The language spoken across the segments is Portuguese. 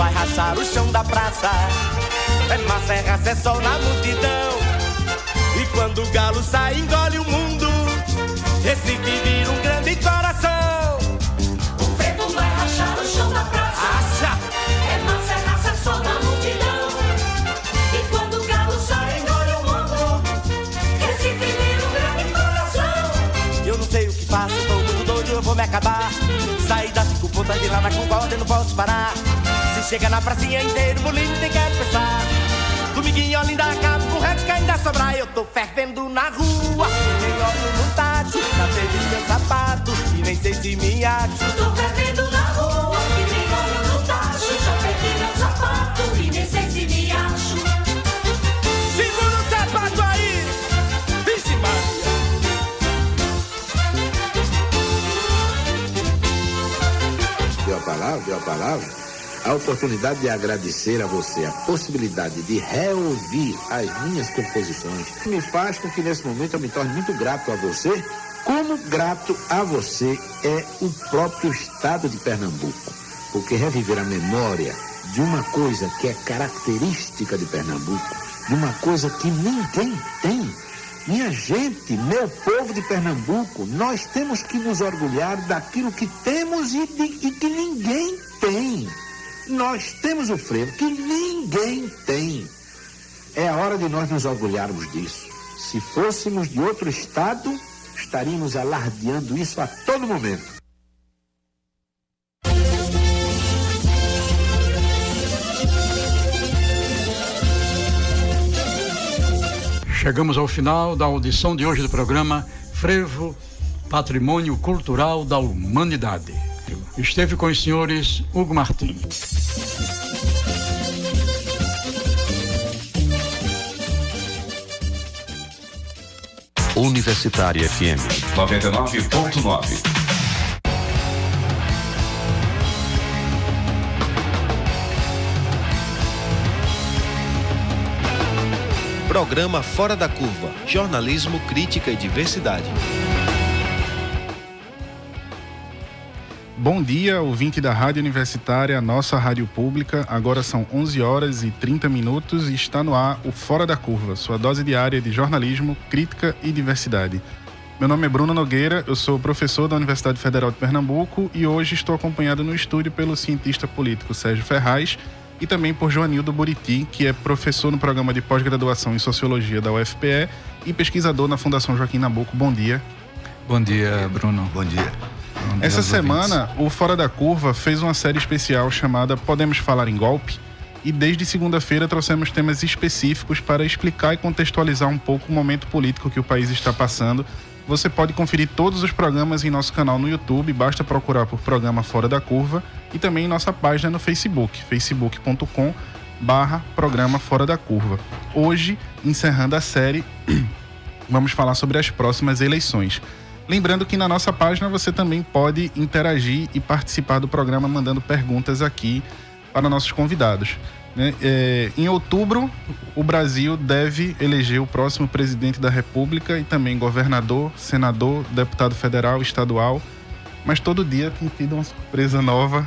vai rachar o chão da praça. É massa, é raça, é sol na multidão. E quando o galo sai, engole o mundo. Recife vira um grande coração. O preto vai rachar o chão da praça. Acha! É massa, é raça, é sol na multidão. E quando o galo sai, engole o mundo. Recife vira um grande coração. Eu não sei o que faço, tô muito doido, eu vou me acabar. Saí das 5 pontas de lá na curva, eu não posso parar. Se chega na pracinha inteira, o bolinho nem quero pensar. Domiguinho, Olinda, acaba com o resto que ainda sobrar. Eu tô fervendo na rua, nem olho no tacho. Já perdi meu sapato e nem sei se me acho. Tô fervendo na rua, e nem olho no tacho. Já perdi meu sapato e nem sei se me acho. Segura o sapato aí, vixe Maria. Deu a palavra? A oportunidade de agradecer a você a possibilidade de reouvir as minhas composições me faz com que nesse momento eu me torne muito grato a você, como grato a você é o próprio estado de Pernambuco, porque reviver a memória de uma coisa que é característica de Pernambuco, de uma coisa que ninguém tem. Minha gente, meu povo de Pernambuco, nós temos que nos orgulhar daquilo que temos e que ninguém tem. Nós temos o frevo que ninguém tem. É a hora de nós nos orgulharmos disso. Se fôssemos de outro estado, estaríamos alardeando isso a todo momento. Chegamos ao final da audição de hoje do programa Frevo, Patrimônio Cultural da Humanidade. Esteve com os senhores Hugo Martim. Universitária FM 99.9. Programa Fora da Curva, jornalismo, crítica e diversidade. Bom dia, ouvinte da Rádio Universitária, nossa rádio pública. Agora são 11 horas e 30 minutos e está no ar o Fora da Curva, sua dose diária de jornalismo, crítica e diversidade. Meu nome é Bruno Nogueira, eu sou professor da Universidade Federal de Pernambuco e hoje estou acompanhado no estúdio pelo cientista político Sérgio Ferraz e também por Joanildo Buriti, que é professor no programa de pós-graduação em Sociologia da UFPE e pesquisador na Fundação Joaquim Nabuco. Bom dia. Bom dia, Bruno. Bom dia. Essa semana, o Fora da Curva fez uma série especial chamada Podemos Falar em Golpe? E desde segunda-feira trouxemos temas específicos para explicar e contextualizar um pouco o momento político que o país está passando. Você pode conferir todos os programas em nosso canal no YouTube, basta procurar por Programa Fora da Curva e também em nossa página no Facebook, facebook.com/Programa Fora da Curva. Hoje, encerrando a série, vamos falar sobre as próximas eleições. Lembrando que na nossa página você também pode interagir e participar do programa mandando perguntas aqui para nossos convidados. Em outubro, o Brasil deve eleger o próximo presidente da República e também governador, senador, deputado federal, estadual. Mas todo dia tem tido uma surpresa nova,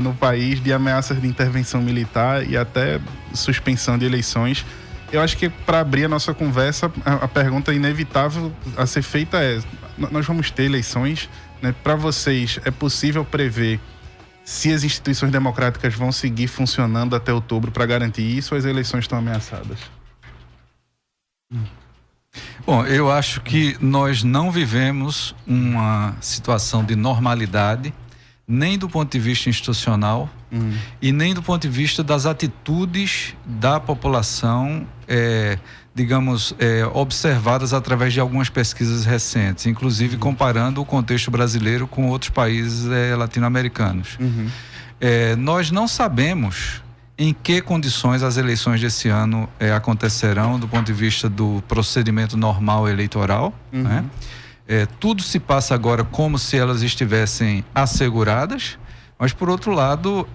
no país, de ameaças de intervenção militar e até suspensão de eleições. Eu acho que para abrir a nossa conversa, a pergunta inevitável a ser feita é: nós vamos ter eleições, Para vocês, é possível prever se as instituições democráticas vão seguir funcionando até outubro para garantir isso ou as eleições estão ameaçadas? Bom, eu acho que nós não vivemos uma situação de normalidade, nem do ponto de vista institucional e nem do ponto de vista das atitudes da população, observadas através de algumas pesquisas recentes, inclusive comparando o contexto brasileiro com outros países latino-americanos. Nós não sabemos em que condições as eleições desse ano acontecerão do ponto de vista do procedimento normal eleitoral, tudo se passa agora como se elas estivessem asseguradas, mas por outro lado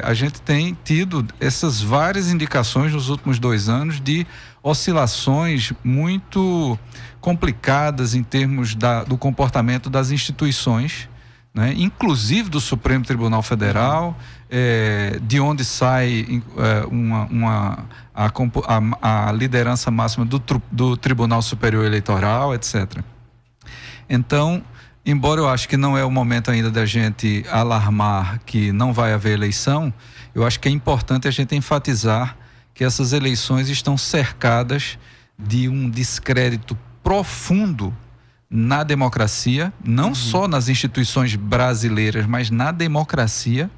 a gente tem tido essas várias indicações nos últimos 2 anos de oscilações muito complicadas em termos do comportamento das instituições, né, inclusive do Supremo Tribunal Federal, de onde sai a liderança máxima do Tribunal Superior Eleitoral, etc. Então, embora eu acho que não é o momento ainda da gente alarmar que não vai haver eleição, eu acho que é importante a gente enfatizar que essas eleições estão cercadas de um descrédito profundo na democracia, não só nas instituições brasileiras, mas na democracia,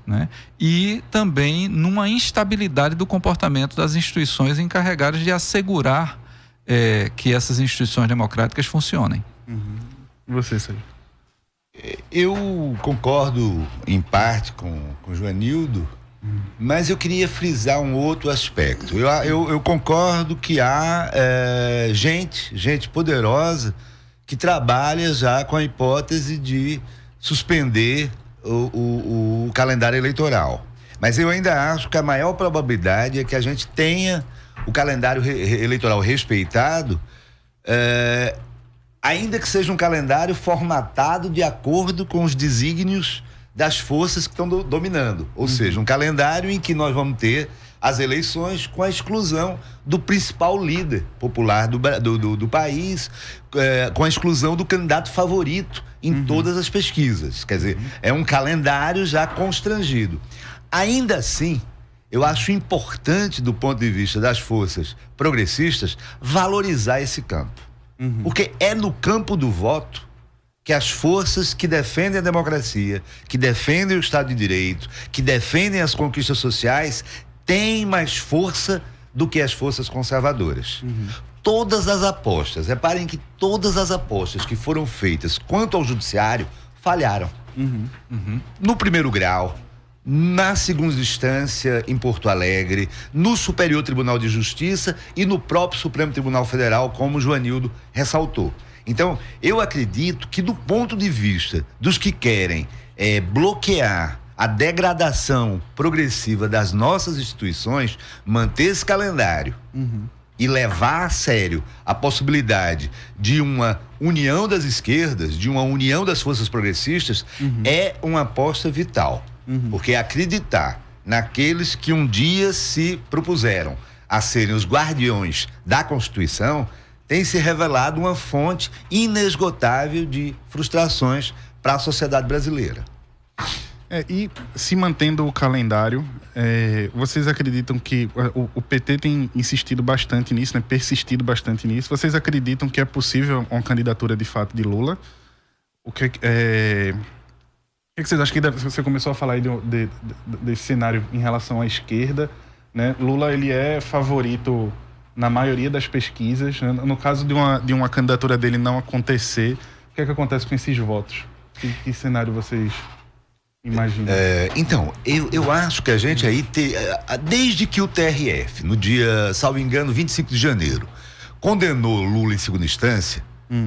né? E também numa instabilidade do comportamento das instituições encarregadas de assegurar que essas instituições democráticas funcionem. E você, Sérgio? Eu concordo em parte com o Joanildo, mas eu queria frisar um outro aspecto. Eu concordo que há gente poderosa que trabalha já com a hipótese de suspender o calendário eleitoral. Mas eu ainda acho que a maior probabilidade é que a gente tenha o calendário eleitoral respeitado, ainda que seja um calendário formatado de acordo com os desígnios das forças que estão dominando. Ou seja, um calendário em que nós vamos ter as eleições com a exclusão do principal líder popular do país, com a exclusão do candidato favorito em todas as pesquisas. Quer dizer, é um calendário já constrangido. Ainda assim, eu acho importante, do ponto de vista das forças progressistas, valorizar esse campo. Porque é no campo do voto que as forças que defendem a democracia, que defendem o Estado de Direito, que defendem as conquistas sociais, têm mais força do que as forças conservadoras. Todas as apostas, reparem que todas as apostas que foram feitas quanto ao judiciário falharam. No primeiro grau, na segunda instância em Porto Alegre, no Superior Tribunal de Justiça e no próprio Supremo Tribunal Federal, como o Joanildo ressaltou. Então, eu acredito que, do ponto de vista dos que querem bloquear a degradação progressiva das nossas instituições, manter esse calendário e levar a sério a possibilidade de uma união das esquerdas, de uma união das forças progressistas, é uma aposta vital. Porque acreditar naqueles que um dia se propuseram a serem os guardiões da Constituição tem se revelado uma fonte inesgotável de frustrações para a sociedade brasileira. E se mantendo o calendário, vocês acreditam que o PT tem insistido bastante nisso, né? Persistido bastante nisso? Vocês acreditam que é possível uma candidatura de fato de Lula? O que vocês acham? Que você começou a falar aí desse cenário em relação à esquerda, né? Lula, ele é favorito na maioria das pesquisas, né? No caso de uma candidatura dele não acontecer, o que é que acontece com esses votos? Que cenário vocês imaginam? Então, eu acho que a gente aí desde que o TRF, no dia, salvo engano, 25 de janeiro, condenou Lula em segunda instância,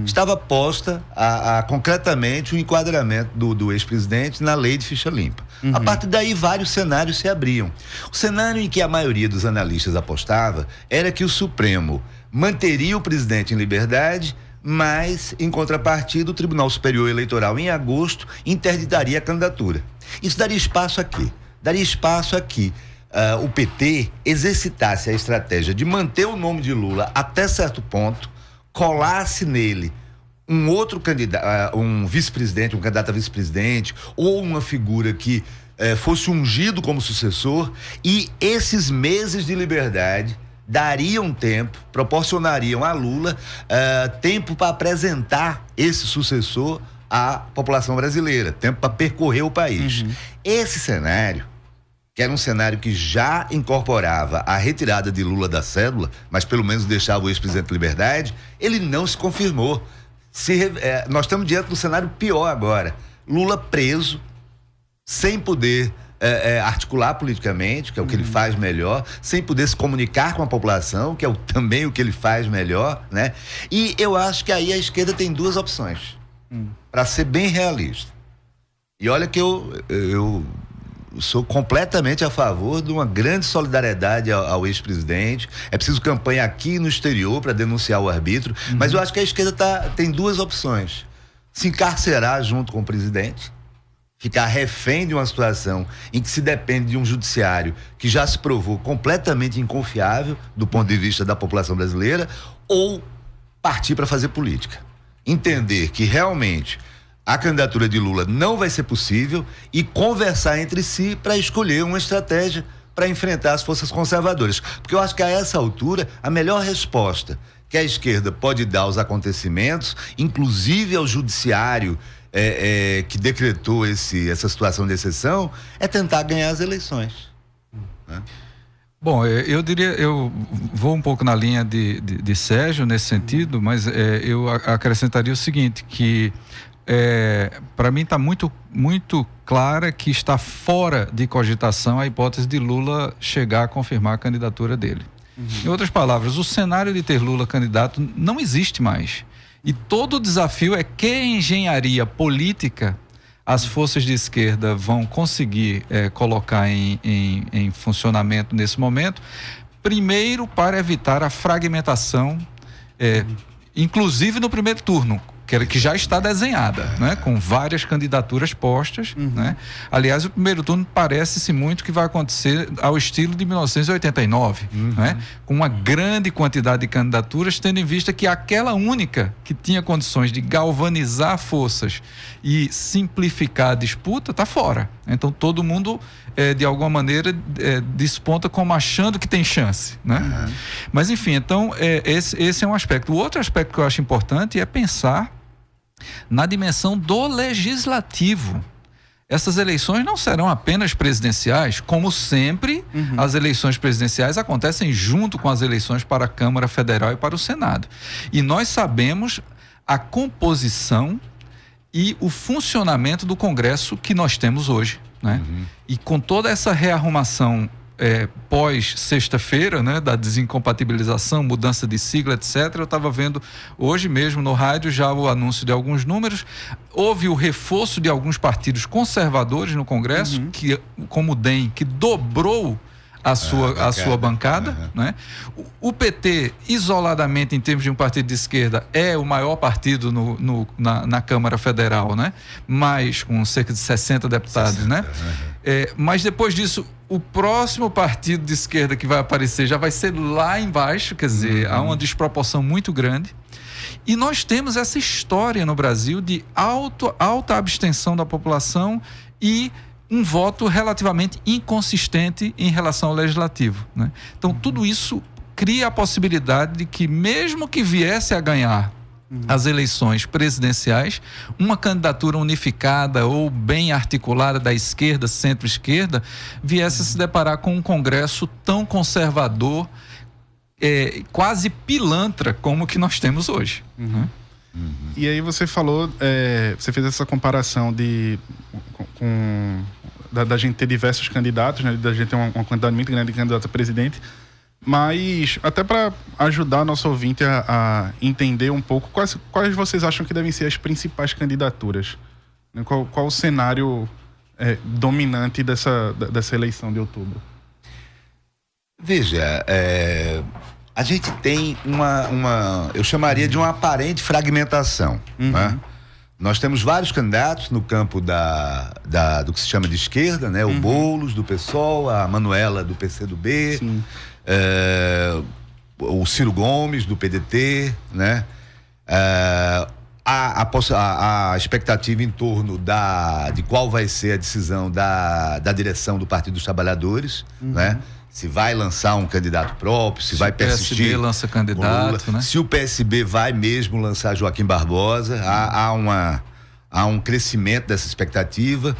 estava posta concretamente o enquadramento do ex-presidente na lei de ficha limpa. A partir daí, vários cenários se abriam. O cenário em que a maioria dos analistas apostava era que o Supremo manteria o presidente em liberdade, mas, em contrapartida, o Tribunal Superior Eleitoral, em agosto, interditaria a candidatura. Isso daria espaço aqui. Daria espaço aqui. O PT exercitasse a estratégia de manter o nome de Lula até certo ponto, colasse nele um outro candidato, um vice-presidente, um candidato a vice-presidente, ou uma figura que fosse ungido como sucessor, e esses meses de liberdade dariam tempo, proporcionariam a Lula tempo para apresentar esse sucessor à população brasileira, tempo para percorrer o país. Esse cenário, que era um cenário que já incorporava a retirada de Lula da cédula, mas pelo menos deixava o ex-presidente em liberdade, ele não se confirmou. Nós estamos diante do cenário pior agora. Lula preso, sem poder articular politicamente, que é o que ele faz melhor, sem poder se comunicar com a população, que é também o que ele faz melhor, né? E eu acho que aí a esquerda tem duas opções, para ser bem realista. E olha que eu sou completamente a favor de uma grande solidariedade ao ex-presidente. É preciso campanha aqui no exterior para denunciar o arbítrio, mas eu acho que a esquerda tem duas opções: se encarcerar junto com o presidente, ficar refém de uma situação em que se depende de um judiciário que já se provou completamente inconfiável do ponto de vista da população brasileira, ou partir para fazer política. Entender que realmente a candidatura de Lula não vai ser possível e conversar entre si para escolher uma estratégia para enfrentar as forças conservadoras. Porque eu acho que a essa altura a melhor resposta que a esquerda pode dar aos acontecimentos, inclusive ao judiciário que decretou essa situação de exceção, é tentar ganhar as eleições. Né? Bom, eu diria, eu vou um pouco na linha de Sérgio nesse sentido, mas eu acrescentaria o seguinte, que para mim está muito, muito clara que está fora de cogitação a hipótese de Lula chegar a confirmar a candidatura dele. Em outras palavras, o cenário de ter Lula candidato não existe mais. E todo o desafio é que engenharia política as forças de esquerda vão conseguir colocar em funcionamento nesse momento, primeiro para evitar a fragmentação, inclusive no primeiro turno, que já está desenhada, né? Com várias candidaturas postas, né? Aliás, o primeiro turno parece-se muito que vai acontecer ao estilo de 1989, né? Com uma grande quantidade de candidaturas, tendo em vista que aquela única que tinha condições de galvanizar forças e simplificar a disputa está fora. Então todo mundo de alguma maneira desponta como achando que tem chance, né? Mas enfim, então esse é um aspecto. O outro aspecto que eu acho importante é pensar na dimensão do legislativo. Essas eleições não serão apenas presidenciais, como sempre, as eleições presidenciais acontecem junto com as eleições para a Câmara Federal e para o Senado. E nós sabemos a composição e o funcionamento do Congresso que nós temos hoje, né? E com toda essa rearrumação pós sexta-feira, né, da desincompatibilização, mudança de sigla, etc. Eu estava vendo hoje mesmo no rádio já o anúncio de alguns números. Houve o reforço de alguns partidos conservadores no Congresso, como o DEM, que dobrou a sua bancada, né? O PT, isoladamente, em termos de um partido de esquerda, é o maior partido na Câmara Federal, né? Mas com cerca de 60 deputados, né? Mas depois disso, o próximo partido de esquerda que vai aparecer já vai ser lá embaixo, quer dizer, há uma desproporção muito grande. E nós temos essa história no Brasil de alta abstenção da população e um voto relativamente inconsistente em relação ao legislativo, né? Então, tudo isso cria a possibilidade de que, mesmo que viesse a ganhar as eleições presidenciais, uma candidatura unificada ou bem articulada da esquerda, centro-esquerda, viesse a se deparar com um Congresso tão conservador, quase pilantra, como o que nós temos hoje. E aí você falou, você fez essa comparação da gente ter diversos candidatos, né? Da gente ter uma quantidade muito grande de candidatos a presidente, mas até para ajudar nosso ouvinte a entender um pouco quais vocês acham que devem ser as principais candidaturas, né? Qual o cenário dominante dessa eleição de outubro? Veja, a gente tem eu chamaria de uma aparente fragmentação, né? Nós temos vários candidatos no campo do que se chama de esquerda, né? O Boulos, do PSOL, a Manuela, do PCdoB, o Ciro Gomes, do PDT, né? A expectativa em torno de qual vai ser a decisão da direção do Partido dos Trabalhadores, né? Se vai lançar um candidato próprio, se vai persistir. Se o PSB lança candidato, né? Se o PSB vai mesmo lançar Joaquim Barbosa, há um crescimento dessa expectativa.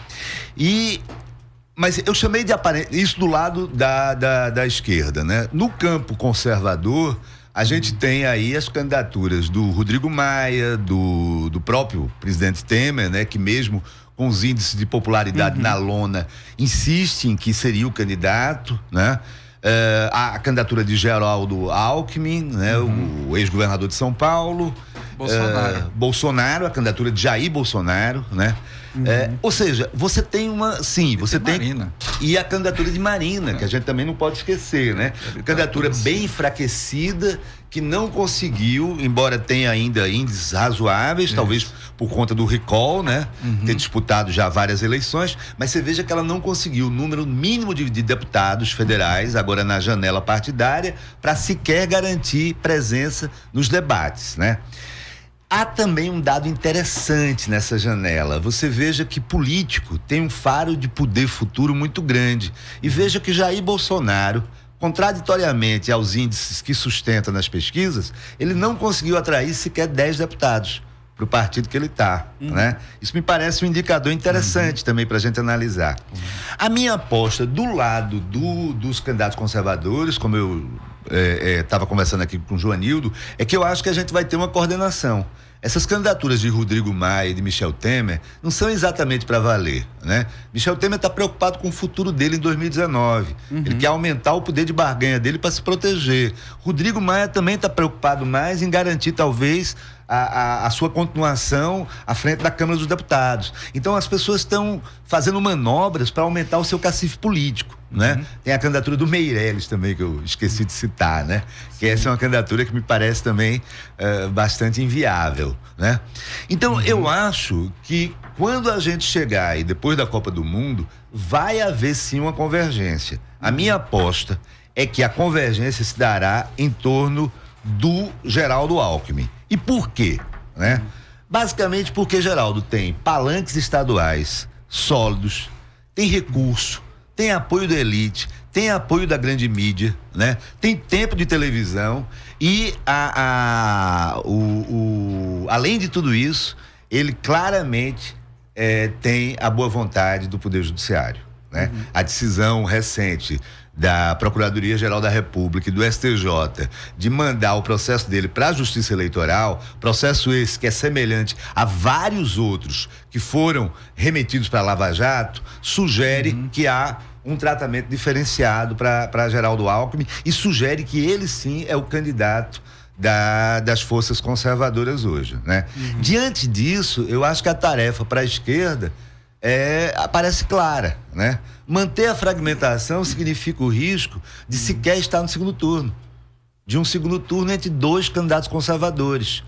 Mas eu chamei de aparente, isso do lado da esquerda, né? No campo conservador, a gente tem aí as candidaturas do Rodrigo Maia, do próprio presidente Temer, né? Que mesmo com os índices de popularidade na lona, insiste em que seria o candidato, né? A candidatura de Geraldo Alckmin, né? O ex-governador de São Paulo. Bolsonaro, a candidatura de Jair Bolsonaro, né? Ou seja, você tem uma... Sim, você tem... Marina. E a candidatura de Marina, que a gente também não pode esquecer, né? Candidatura bem enfraquecida, que não conseguiu, embora tenha ainda índices razoáveis, talvez por conta do recall, né? Ter disputado já várias eleições, mas você veja que ela não conseguiu o número mínimo de deputados federais, agora na janela partidária, para sequer garantir presença nos debates, né? Há também um dado interessante nessa janela. Você veja que político tem um faro de poder futuro muito grande. E veja que Jair Bolsonaro, contraditoriamente aos índices que sustenta nas pesquisas, ele não conseguiu atrair sequer 10 deputados para o partido que ele está, né? Isso me parece um indicador interessante também para a gente analisar. A minha aposta do lado dos candidatos conservadores, como eu estava conversando aqui com o Joanildo, é que eu acho que a gente vai ter uma coordenação. Essas candidaturas de Rodrigo Maia e de Michel Temer não são exatamente para valer, né? Michel Temer está preocupado com o futuro dele em 2019. Ele quer aumentar o poder de barganha dele para se proteger. Rodrigo Maia também está preocupado mais em garantir, talvez, a sua continuação à frente da Câmara dos Deputados. Então as pessoas estão fazendo manobras para aumentar o seu cacife político, né? Tem a candidatura do Meirelles também, que eu esqueci de citar, né? Que essa é uma candidatura que me parece também bastante inviável, né? Então eu acho que quando a gente chegar e depois da Copa do Mundo, vai haver sim uma convergência. A minha aposta é que a convergência se dará em torno do Geraldo Alckmin. E por quê, né? Basicamente porque Geraldo tem palanques estaduais sólidos, tem recurso, tem apoio da elite, tem apoio da grande mídia, né? Tem tempo de televisão e além de tudo isso, ele claramente tem a boa vontade do Poder Judiciário, né? A decisão recente da Procuradoria-Geral da República e do STJ de mandar o processo dele para a Justiça Eleitoral, processo esse que é semelhante a vários outros que foram remetidos para a Lava Jato, sugere que há um tratamento diferenciado para Geraldo Alckmin e sugere que ele sim é o candidato das forças conservadoras hoje, né? Diante disso, eu acho que a tarefa para a esquerda parece clara, né? Manter a fragmentação significa o risco de sequer estar no segundo turno, de um segundo turno entre dois candidatos conservadores.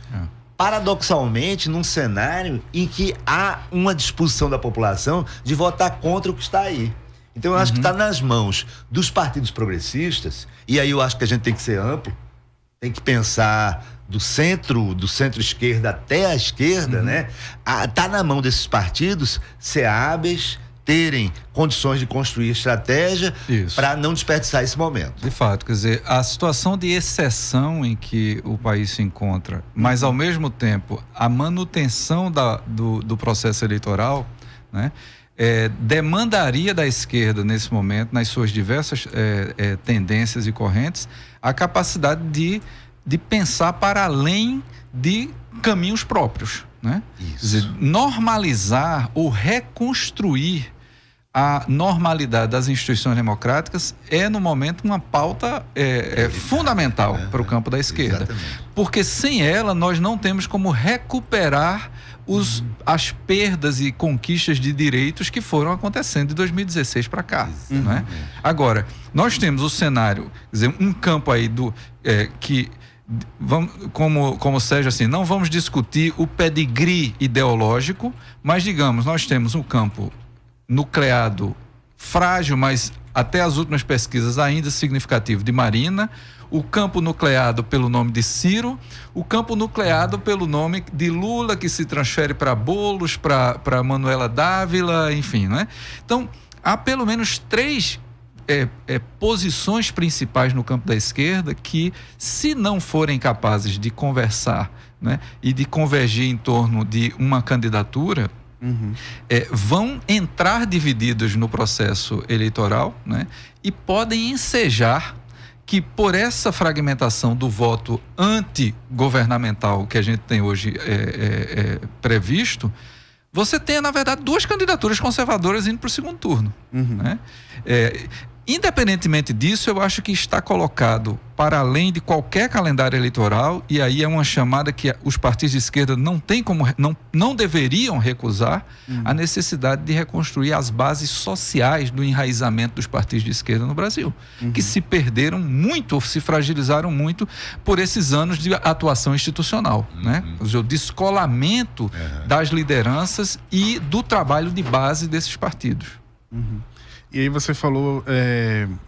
Paradoxalmente, num cenário em que há uma disposição da população de votar contra o que está aí. Então eu acho que está nas mãos dos partidos progressistas, e aí eu acho que a gente tem que ser amplo, tem que pensar do centro-esquerda até a esquerda, né? Tá na mão desses partidos ser hábeis, terem condições de construir estratégia para não desperdiçar esse momento. De fato, quer dizer, a situação de exceção em que o país se encontra, mas ao mesmo tempo a manutenção do processo eleitoral, né? Demandaria da esquerda nesse momento, nas suas diversas tendências e correntes, a capacidade de pensar para além de caminhos próprios, né? Quer dizer, normalizar ou reconstruir a normalidade das instituições democráticas no momento uma pauta fundamental para o campo da esquerda. Exatamente. Porque sem ela nós não temos como recuperar as perdas e conquistas de direitos que foram acontecendo de 2016 para cá, né? Agora, nós temos o cenário, quer dizer, um campo aí que vamos, como seja assim, não vamos discutir o pedigree ideológico, mas digamos, nós temos um campo nucleado frágil, mas até as últimas pesquisas ainda significativo de Marina, o campo nucleado pelo nome de Ciro, o campo nucleado pelo nome de Lula, que se transfere para Boulos, para Manuela Dávila, enfim, né? Então, há pelo menos 3 posições principais no campo da esquerda que, se não forem capazes de conversar, né, e de convergir em torno de uma candidatura, vão entrar divididos no processo eleitoral, né, e podem ensejar que, por essa fragmentação do voto antigovernamental que a gente tem hoje previsto, você tenha, na verdade, 2 candidaturas conservadoras indo para o segundo turno, né? Independentemente disso, eu acho que está colocado para além de qualquer calendário eleitoral, e aí é uma chamada que os partidos de esquerda não tem como, não deveriam recusar, a necessidade de reconstruir as bases sociais do enraizamento dos partidos de esquerda no Brasil, que se perderam muito, ou se fragilizaram muito por esses anos de atuação institucional, né? O descolamento das lideranças e do trabalho de base desses partidos. E aí você falou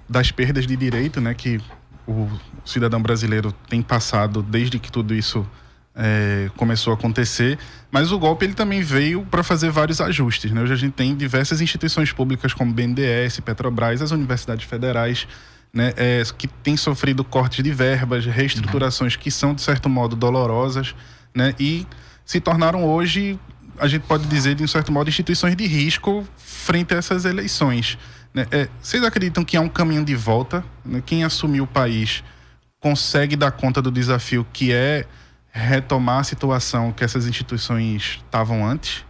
das perdas de direito, né, que o cidadão brasileiro tem passado desde que tudo isso começou a acontecer, mas o golpe ele também veio para fazer vários ajustes, né? Hoje a gente tem diversas instituições públicas como BNDES, Petrobras, as universidades federais, né, que têm sofrido cortes de verbas, reestruturações que são de certo modo dolorosas, né, e se tornaram hoje, a gente pode dizer, de um certo modo, instituições de risco frente a essas eleições, né? Vocês acreditam que há um caminho de volta, né? Quem assumiu o país consegue dar conta do desafio que é retomar a situação que essas instituições estavam antes?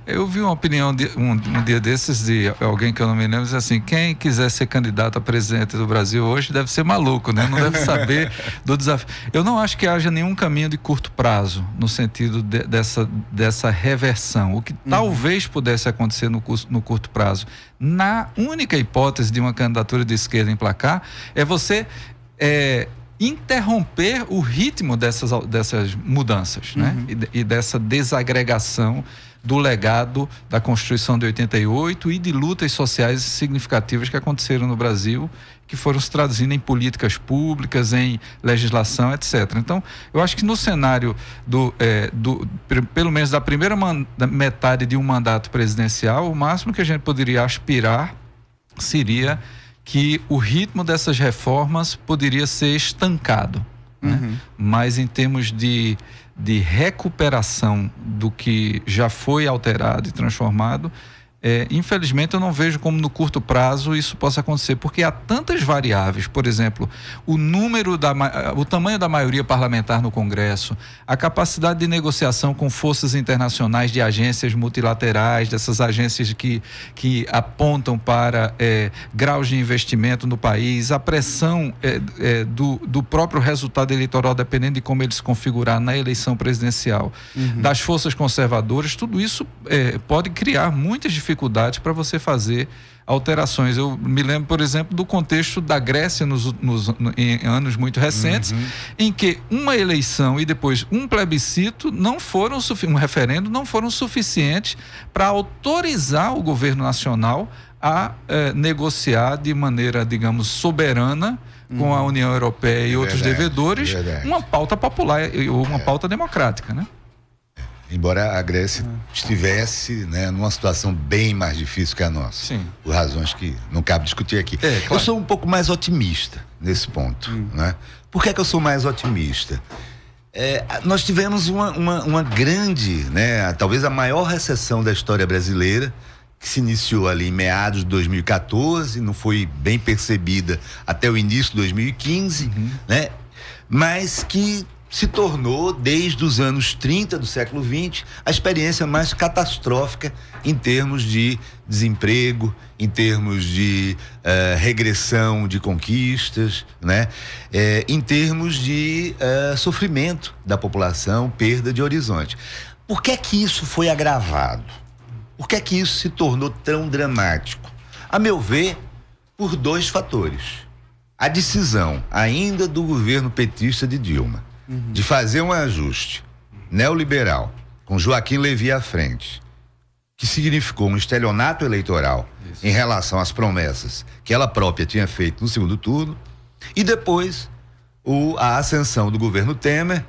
Eu vi uma opinião um dia desses de alguém que eu não me lembro, diz assim: quem quiser ser candidato a presidente do Brasil hoje deve ser maluco, né? Não deve saber do desafio. Eu não acho que haja nenhum caminho de curto prazo no sentido dessa reversão. O que talvez pudesse acontecer no curto prazo, na única hipótese de uma candidatura de esquerda emplacar, é você interromper o ritmo dessas mudanças, né? E dessa desagregação do legado da Constituição de 88 e de lutas sociais significativas que aconteceram no Brasil, que foram se traduzindo em políticas públicas, em legislação, etc. Então, eu acho que no cenário pelo menos da primeira metade de um mandato presidencial, o máximo que a gente poderia aspirar seria que o ritmo dessas reformas poderia ser estancado, né? Mas em termos de recuperação do que já foi alterado e transformado, infelizmente eu não vejo como no curto prazo isso possa acontecer, porque há tantas variáveis. Por exemplo, o tamanho da maioria parlamentar no Congresso, a capacidade de negociação com forças internacionais de agências multilaterais, dessas agências que apontam para graus de investimento no país, a pressão do próprio resultado eleitoral, dependendo de como ele se configurar na eleição presidencial, das forças conservadoras, tudo isso pode criar muitas dificuldades para você alterações. Eu me lembro, por exemplo, do contexto da Grécia em anos muito recentes, em que uma eleição e depois um plebiscito um referendo não foram suficientes para autorizar o governo nacional a negociar de maneira, digamos, soberana com a União Europeia e outros devedores uma pauta popular ou uma pauta democrática, né? Embora a Grécia estivesse, né, numa situação bem mais difícil que a nossa. Sim. Por razões que não cabe discutir aqui. Claro. Eu sou um pouco mais otimista nesse ponto, né? Por que eu sou mais otimista? Nós tivemos uma grande, né, talvez a maior recessão da história brasileira, que se iniciou ali em meados de 2014, não foi bem percebida até o início de 2015, né? Mas que se tornou, desde os anos 30 do século XX, a experiência mais catastrófica em termos de desemprego, em termos de regressão de conquistas, né? Em termos de sofrimento da população, perda de horizonte. Por que é que isso foi agravado? Por que é que isso se tornou tão dramático? A meu ver, por dois fatores. A decisão, ainda do governo petista de Dilma, de fazer um ajuste neoliberal com Joaquim Levy à frente, que significou um estelionato eleitoral em relação às promessas que ela própria tinha feito no segundo turno, e depois a ascensão do governo Temer,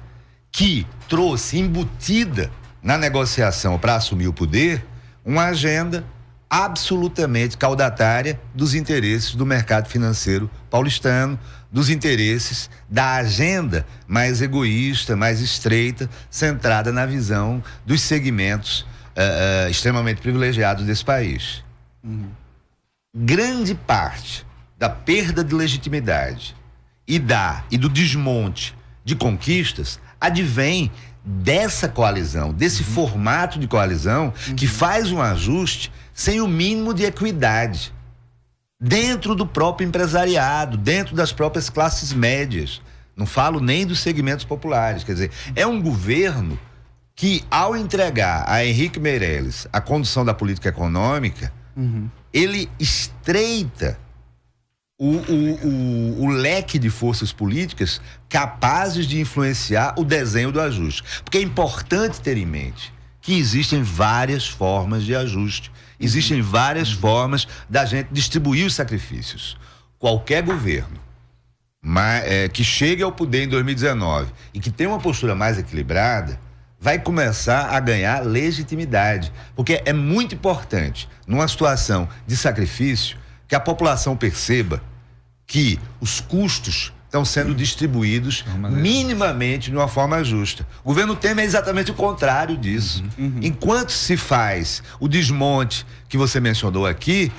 que trouxe embutida na negociação para assumir o poder uma agenda absolutamente caudatária dos interesses do mercado financeiro paulistano, dos interesses da agenda mais egoísta, mais estreita, centrada na visão dos segmentos extremamente privilegiados desse país. Grande parte da perda de legitimidade e do desmonte de conquistas advém dessa coalizão, desse formato de coalizão que faz um ajuste sem o mínimo de equidade. dentro do próprio empresariado, dentro das próprias classes médias. Não falo nem dos segmentos populares. Quer dizer, é um governo que, ao entregar a Henrique Meirelles a condução da política econômica, ele estreita o leque de forças políticas capazes de influenciar o desenho do ajuste. Porque é importante ter em mente que existem várias formas de ajuste. Existem várias formas da gente distribuir os sacrifícios. Qualquer governo que chegue ao poder em 2019 e que tenha uma postura mais equilibrada, vai começar a ganhar legitimidade. Porque é muito importante, numa situação de sacrifício, que a população perceba que os custos estão sendo distribuídos minimamente de uma forma justa. O governo Temer é exatamente o contrário disso. Enquanto se faz o desmonte que você mencionou aqui,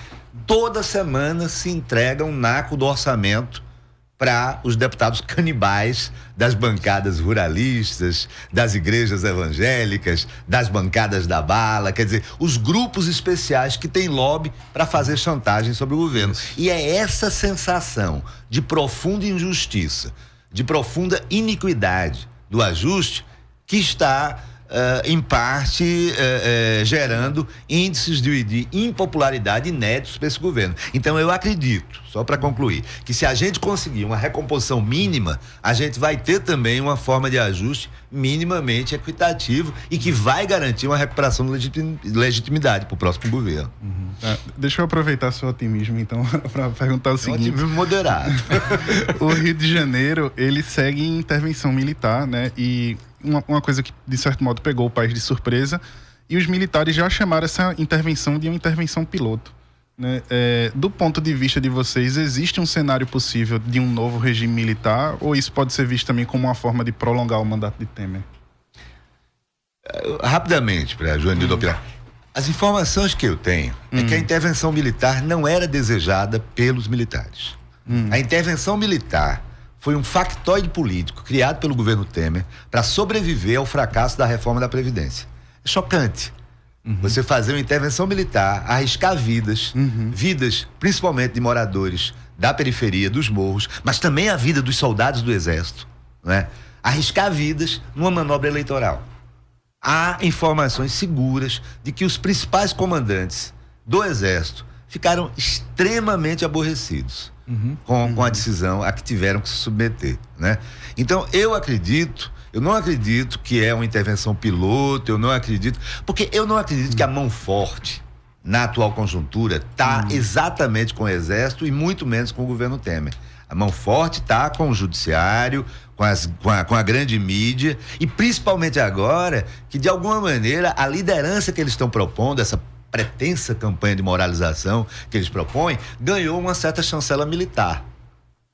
toda semana se entrega um naco do orçamento para os deputados canibais das bancadas ruralistas, das igrejas evangélicas, das bancadas da bala, quer dizer, os grupos especiais que têm lobby para fazer chantagem sobre o governo. E é essa sensação de profunda injustiça, de profunda iniquidade do ajuste que está, em parte, gerando índices de impopularidade inéditos para esse governo. Então eu acredito, só para concluir, que se a gente conseguir uma recomposição mínima, a gente vai ter também uma forma de ajuste minimamente equitativo e que vai garantir uma recuperação de legitimidade para o próximo governo. Deixa eu aproveitar seu otimismo, então, para perguntar o seguinte. Otimismo moderado. O Rio de Janeiro, ele segue em intervenção militar, né? E uma coisa que, de certo modo, pegou o país de surpresa, e os militares já chamaram essa intervenção de uma intervenção piloto, né? Do ponto de vista de vocês, existe um cenário possível de um novo regime militar, ou isso pode ser visto também como uma forma de prolongar o mandato de Temer? Rapidamente, para Joanildo opinar. As informações que eu tenho é que a intervenção militar não era desejada pelos militares. A intervenção militar foi um factoide político criado pelo governo Temer para sobreviver ao fracasso da reforma da Previdência. É chocante. Você fazer uma intervenção militar, arriscar vidas, vidas principalmente de moradores da periferia, dos morros, mas também a vida dos soldados do Exército, né? Arriscar vidas numa manobra eleitoral. Há informações seguras de que os principais comandantes do Exército ficaram extremamente aborrecidos com a decisão a que tiveram que se submeter, né? Então, eu não acredito que é uma intervenção piloto, porque eu não acredito que a mão forte na atual conjuntura está exatamente com o Exército e muito menos com o governo Temer. A mão forte está com o judiciário, com a grande mídia, e principalmente agora que, de alguma maneira, a liderança que eles estão propondo, essa pretensa campanha de moralização que eles propõem, ganhou uma certa chancela militar,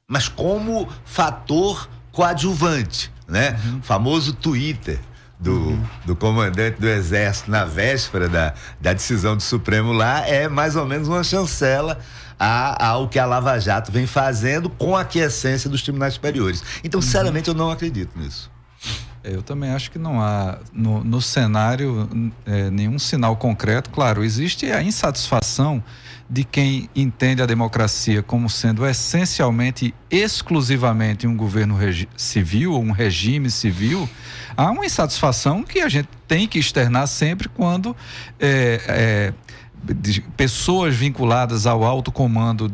mas como fator coadjuvante, né? O famoso Twitter do comandante do Exército na véspera da decisão do Supremo lá é mais ou menos uma chancela ao que a Lava Jato vem fazendo com a aquiescência dos tribunais superiores. Então, sinceramente, eu não acredito nisso. Eu também acho que não há no cenário nenhum sinal concreto. Claro, existe a insatisfação de quem entende a democracia como sendo essencialmente, exclusivamente um governo civil, um regime civil. Há uma insatisfação que a gente tem que externar sempre quando de pessoas vinculadas ao alto comando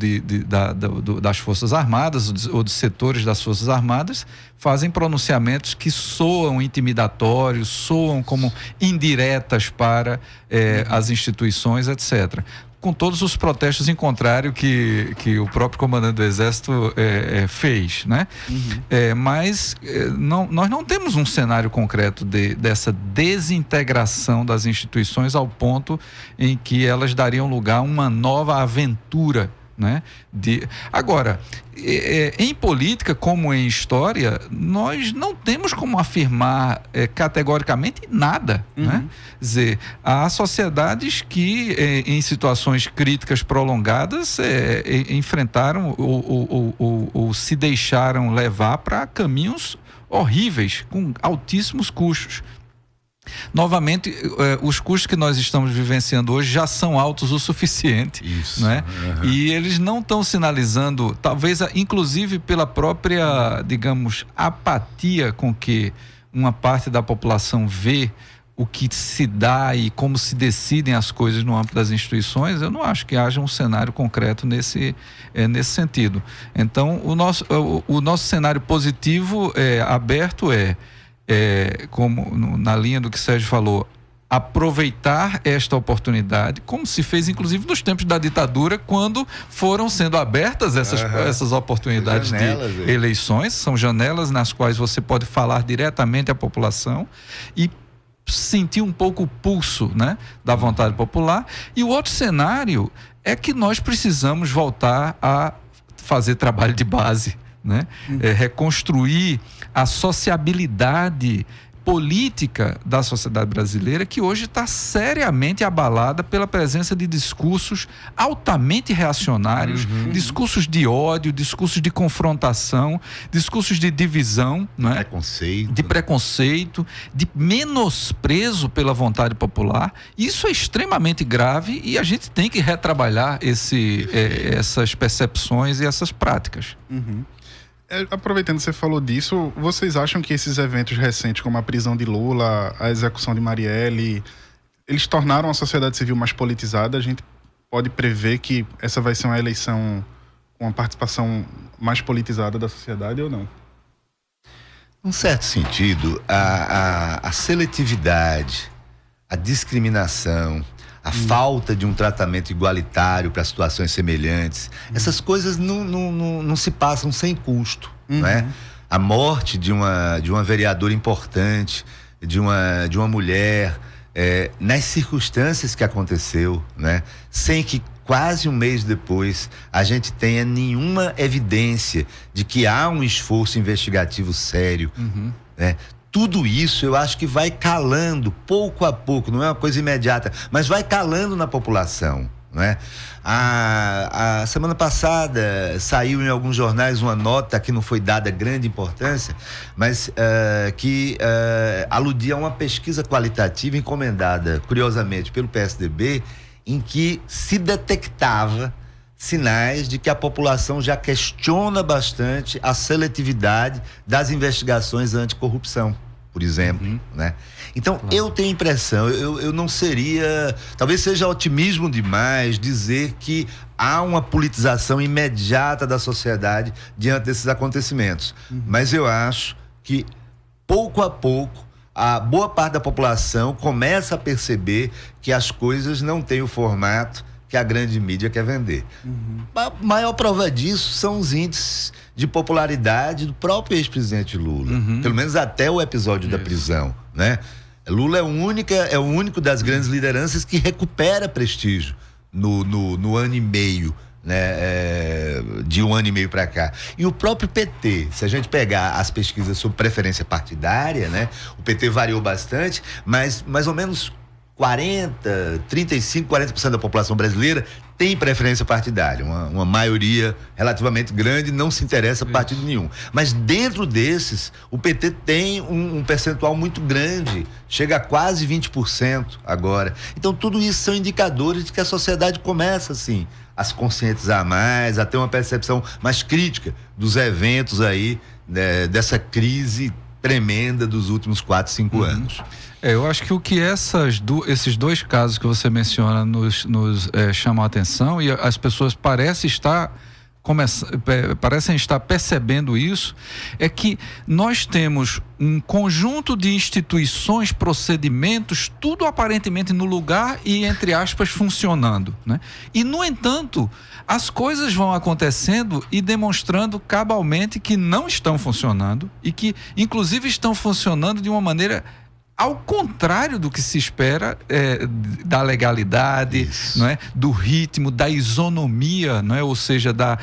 das Forças Armadas ou de setores das Forças Armadas fazem pronunciamentos que soam intimidatórios, soam como indiretas para as instituições, etc. Com todos os protestos em contrário que o próprio comandante do Exército fez, né? Mas nós não temos um cenário concreto dessa desintegração das instituições ao ponto em que elas dariam lugar a uma nova aventura, né? Agora, em política como em história, nós não temos como afirmar categoricamente nada, né? Quer dizer, há sociedades que em situações críticas prolongadas enfrentaram ou se deixaram levar para caminhos horríveis, com altíssimos custos. Novamente, os custos que nós estamos vivenciando hoje já são altos o suficiente. Isso. Né? E eles não estão sinalizando, talvez inclusive pela própria, digamos, apatia com que uma parte da população vê o que se dá e como se decidem as coisas no âmbito das instituições. Eu não acho que haja um cenário concreto nesse sentido. Então, o nosso cenário positivo aberto como na linha do que Sérgio falou, aproveitar esta oportunidade, como se fez inclusive nos tempos da ditadura, quando foram sendo abertas essas oportunidades de eleições. São janelas nas quais você pode falar diretamente à população e sentir um pouco o pulso, né, da vontade popular. E o outro cenário é que nós precisamos voltar a fazer trabalho de base, né? Reconstruir a sociabilidade política da sociedade brasileira, que hoje está seriamente abalada pela presença de discursos altamente reacionários, discursos de ódio, discursos de confrontação, discursos de divisão, né? De preconceito, de menosprezo pela vontade popular. Isso é extremamente grave e a gente tem que retrabalhar essas percepções e essas práticas. Aproveitando que você falou disso, vocês acham que esses eventos recentes, como a prisão de Lula, a execução de Marielle, eles tornaram a sociedade civil mais politizada? A gente pode prever que essa vai ser uma eleição com uma participação mais politizada da sociedade ou não? Num certo sentido, a seletividade, a discriminação, a falta de um tratamento igualitário para situações semelhantes, essas coisas não se passam sem custo, né? A morte de uma vereadora importante, de uma mulher, nas circunstâncias que aconteceu, né? Sem que quase um mês depois a gente tenha nenhuma evidência de que há um esforço investigativo sério, né? Tudo isso eu acho que vai calando pouco a pouco, não é uma coisa imediata, mas vai calando na população, não é? A semana passada saiu em alguns jornais uma nota que não foi dada grande importância, mas que aludia a uma pesquisa qualitativa encomendada, curiosamente, pelo PSDB, em que se detectava sinais de que a população já questiona bastante a seletividade das investigações anticorrupção, por exemplo, né? Então, eu tenho a impressão, eu não seria, talvez seja otimismo demais dizer que há uma politização imediata da sociedade diante desses acontecimentos, mas eu acho que pouco a pouco a boa parte da população começa a perceber que as coisas não têm o formato que a grande mídia quer vender. A maior prova disso são os índices de popularidade do próprio ex-presidente Lula. Pelo menos até o episódio da prisão, né? Lula é o único das grandes lideranças que recupera prestígio no ano e meio, né? De um ano e meio para cá. E o próprio PT, se a gente pegar as pesquisas sobre preferência partidária, né? O PT variou bastante, mas mais ou menos 40% da população brasileira tem preferência partidária. Uma maioria relativamente grande não se interessa por partido nenhum. Mas dentro desses, o PT tem um percentual muito grande, chega a quase 20% agora. Então tudo isso são indicadores de que a sociedade começa, assim, a se conscientizar mais, a ter uma percepção mais crítica dos eventos aí, né, dessa crise tremenda dos últimos 4, 5 anos. Eu acho que o que esses dois casos que você menciona nos chamam a atenção, e as pessoas parecem estar percebendo isso, é que nós temos um conjunto de instituições, procedimentos, tudo aparentemente no lugar e, entre aspas, funcionando, né? E, no entanto, as coisas vão acontecendo e demonstrando cabalmente que não estão funcionando e que, inclusive, estão funcionando de uma maneira ao contrário do que se espera da legalidade, não é? Do ritmo, da isonomia, não é? Ou seja, da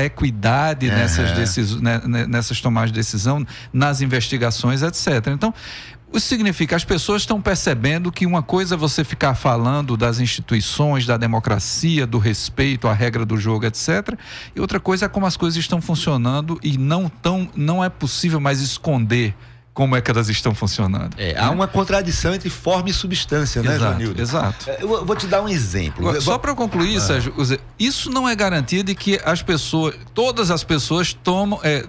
equidade nessas tomadas de decisão, nas investigações, etc. Então, isso significa que as pessoas estão percebendo que uma coisa é você ficar falando das instituições, da democracia, do respeito à regra do jogo, etc. E outra coisa é como as coisas estão funcionando e não é possível mais esconder como é que elas estão funcionando. Há uma contradição entre forma e substância, né, Joanildo? Exato. Eu vou te dar um exemplo. Só para concluir, Sérgio, isso não é garantia de que todas as pessoas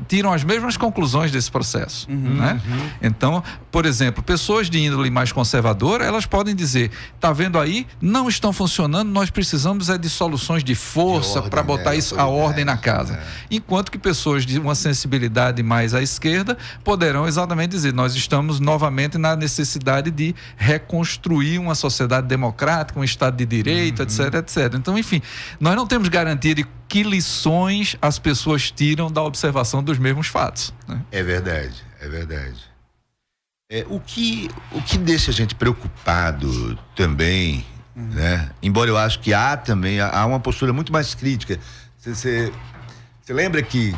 tiram as mesmas conclusões desse processo, né? Então, por exemplo, pessoas de índole mais conservadora, elas podem dizer, tá vendo aí, não estão funcionando, nós precisamos de soluções de força para botar a ordem na casa. Enquanto que pessoas de uma sensibilidade mais à esquerda poderão exatamente dizer, nós estamos novamente na necessidade de reconstruir uma sociedade democrática, um Estado de Direito, etc, etc. Então, enfim, nós não temos garantia de que lições as pessoas tiram da observação dos mesmos fatos, né? É verdade. O que deixa a gente preocupado também, né? Embora eu acho que há uma postura muito mais crítica. Você lembra que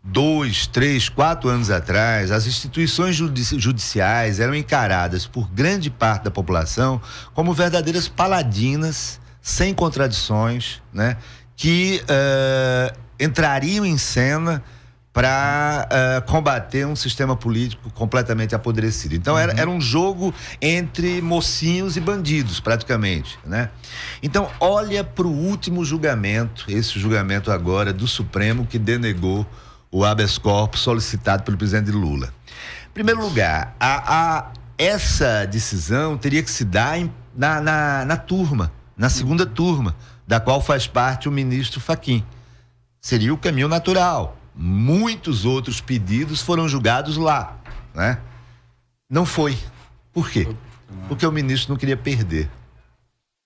2, 3, 4 anos atrás, as instituições judiciais eram encaradas por grande parte da população como verdadeiras paladinas, sem contradições, né? Que entrariam em cena para combater um sistema político completamente apodrecido. Então era um jogo entre mocinhos e bandidos, praticamente, né? Então olha para o último julgamento, esse julgamento agora do Supremo, que denegou o habeas corpus solicitado pelo presidente Lula. Em primeiro lugar, essa decisão teria que se dar na segunda turma, da qual faz parte o ministro Fachin. Seria o caminho natural. Muitos outros pedidos foram julgados lá, né? Não foi. Por quê? Porque o ministro não queria perder.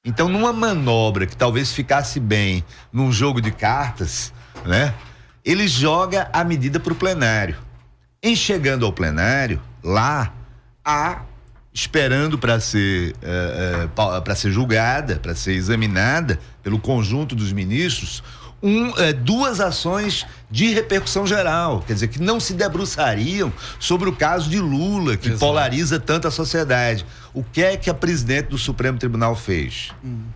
Então, numa manobra que talvez ficasse bem num jogo de cartas, né? Ele joga a medida para o plenário. Em chegando ao plenário, lá esperando para ser julgada, para ser examinada pelo conjunto dos ministros, duas ações de repercussão geral, quer dizer, que não se debruçariam sobre o caso de Lula, que polariza tanto a sociedade. O que é que a presidente do Supremo Tribunal fez?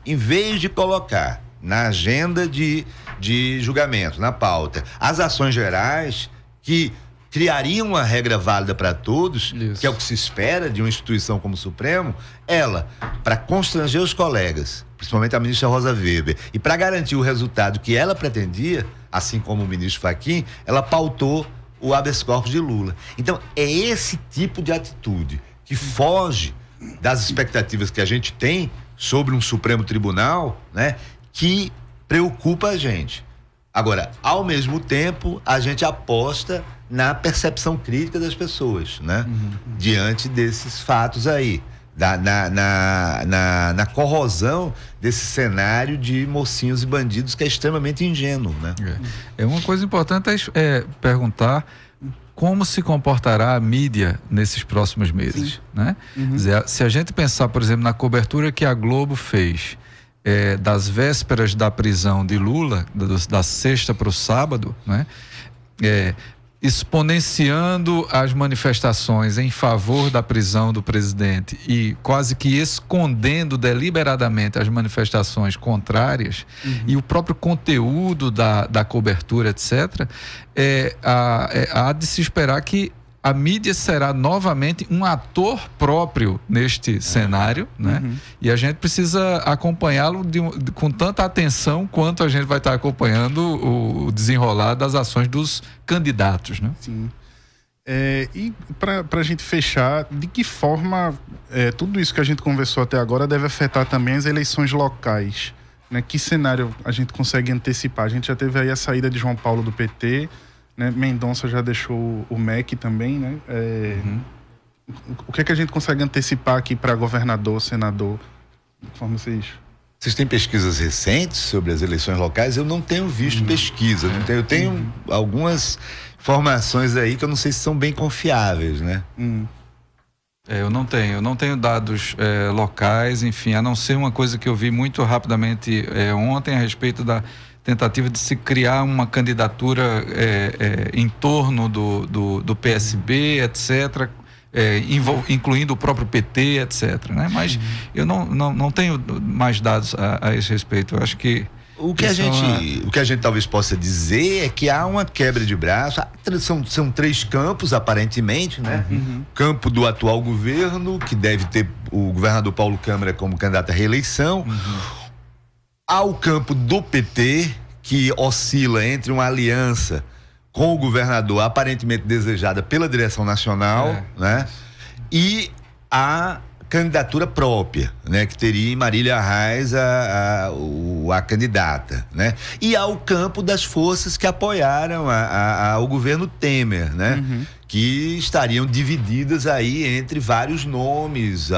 Em vez de colocar na agenda de julgamento, na pauta, as ações gerais que criariam uma regra válida para todos, que é o que se espera de uma instituição como o Supremo, ela, para constranger os colegas, principalmente a ministra Rosa Weber, e para garantir o resultado que ela pretendia, assim como o ministro Fachin, ela pautou o habeas corpus de Lula. Então, é esse tipo de atitude que foge das expectativas que a gente tem sobre um Supremo Tribunal, né, que preocupa a gente. Agora, ao mesmo tempo, a gente aposta na percepção crítica das pessoas, né? Diante desses fatos aí, na corrosão desse cenário de mocinhos e bandidos que é extremamente ingênuo, né? Uma coisa importante é perguntar como se comportará a mídia nesses próximos meses, né? Se a gente pensar, por exemplo, na cobertura que a Globo fez das vésperas da prisão de Lula, da sexta para o sábado, né? Exponenciando as manifestações em favor da prisão do presidente e quase que escondendo deliberadamente as manifestações contrárias, e o próprio conteúdo da cobertura, etc., há de se esperar que a mídia será novamente um ator próprio neste cenário, né? E a gente precisa acompanhá-lo com tanta atenção quanto a gente vai estar acompanhando o desenrolar das ações dos candidatos, né? Sim. E para a gente fechar, de que forma tudo isso que a gente conversou até agora deve afetar também as eleições locais, né? Que cenário a gente consegue antecipar? A gente já teve aí a saída de João Paulo do PT, né? Mendonça já deixou o MEC também, né? O que é que a gente consegue antecipar aqui para governador, senador? Conforme Vocês têm pesquisas recentes sobre as eleições locais? Eu não tenho visto pesquisa. Eu tenho algumas informações aí que eu não sei se são bem confiáveis, né? Eu não tenho dados locais, enfim, a não ser uma coisa que eu vi muito rapidamente ontem a respeito da tentativa de se criar uma candidatura em torno do PSB, etc., incluindo o próprio PT, etc., né? Mas eu não tenho mais dados a esse respeito. Eu acho que O que a gente talvez possa dizer é que há uma quebra de braço. São 3 campos, aparentemente, né? Campo do atual governo, que deve ter o governador Paulo Câmara como candidato à reeleição. Há o campo do PT, que oscila entre uma aliança com o governador aparentemente desejada pela direção nacional, né? E a candidatura própria, né? Que teria em Marília Reis a candidata, né? E ao campo das forças que apoiaram o governo Temer, né? Que estariam divididas aí entre vários nomes,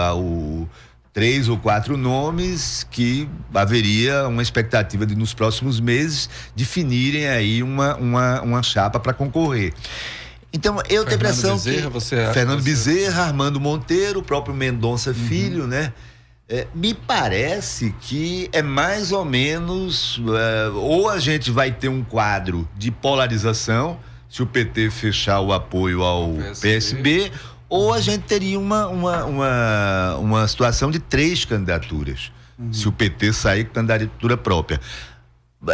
3 ou 4 nomes que haveria uma expectativa de nos próximos meses definirem aí uma chapa para concorrer. Então, eu tenho a impressão que Fernando Bezerra, Armando Monteiro, o próprio Mendonça Filho, né? Me parece que é mais ou menos, ou a gente vai ter um quadro de polarização, se o PT fechar o apoio ao PSB, ou a gente teria uma situação de 3 candidaturas, se o PT sair com candidatura própria.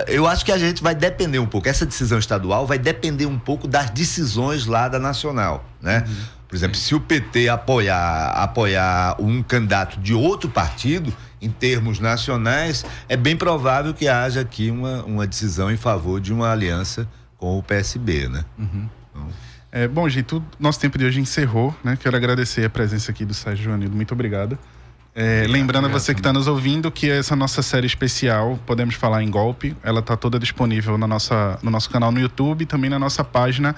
Eu acho que a gente vai depender um pouco, essa decisão estadual vai depender um pouco das decisões lá da nacional, né? Por exemplo, se o PT apoiar um candidato de outro partido, em termos nacionais, é bem provável que haja aqui uma decisão em favor de uma aliança com o PSB, né? Então... bom, gente, o nosso tempo de hoje encerrou, né? Quero agradecer a presença aqui do Sérgio Joanildo, muito obrigado. Lembrando a você que está nos ouvindo que essa nossa série especial, Podemos Falar em Golpe, ela está toda disponível no nosso canal no YouTube e também na nossa página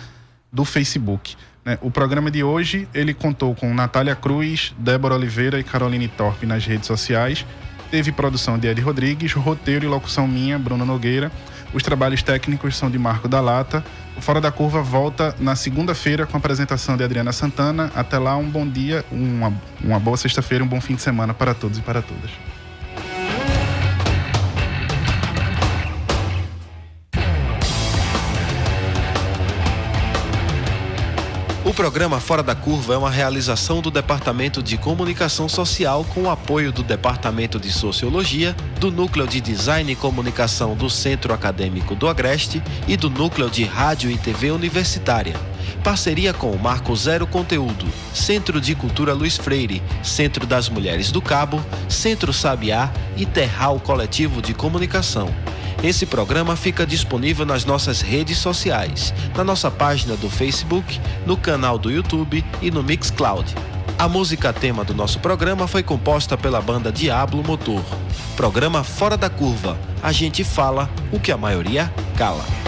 do Facebook, né? O programa de hoje, ele contou com Natália Cruz, Débora Oliveira e Caroline Torpe nas redes sociais. Teve produção de Ed Rodrigues, roteiro e locução minha, Bruno Nogueira. Os trabalhos técnicos são de Marco da Lata. O Fora da Curva volta na segunda-feira com a apresentação de Adriana Santana. Até lá, um bom dia, uma boa sexta-feira, um bom fim de semana para todos e para todas. O programa Fora da Curva é uma realização do Departamento de Comunicação Social com o apoio do Departamento de Sociologia, do Núcleo de Design e Comunicação do Centro Acadêmico do Agreste e do Núcleo de Rádio e TV Universitária. Parceria com o Marco Zero Conteúdo, Centro de Cultura Luiz Freire, Centro das Mulheres do Cabo, Centro Sabiá e Terral Coletivo de Comunicação. Esse programa fica disponível nas nossas redes sociais, na nossa página do Facebook, no canal do YouTube e no Mixcloud. A música tema do nosso programa foi composta pela banda Diablo Motor. Programa Fora da Curva. A gente fala o que a maioria cala.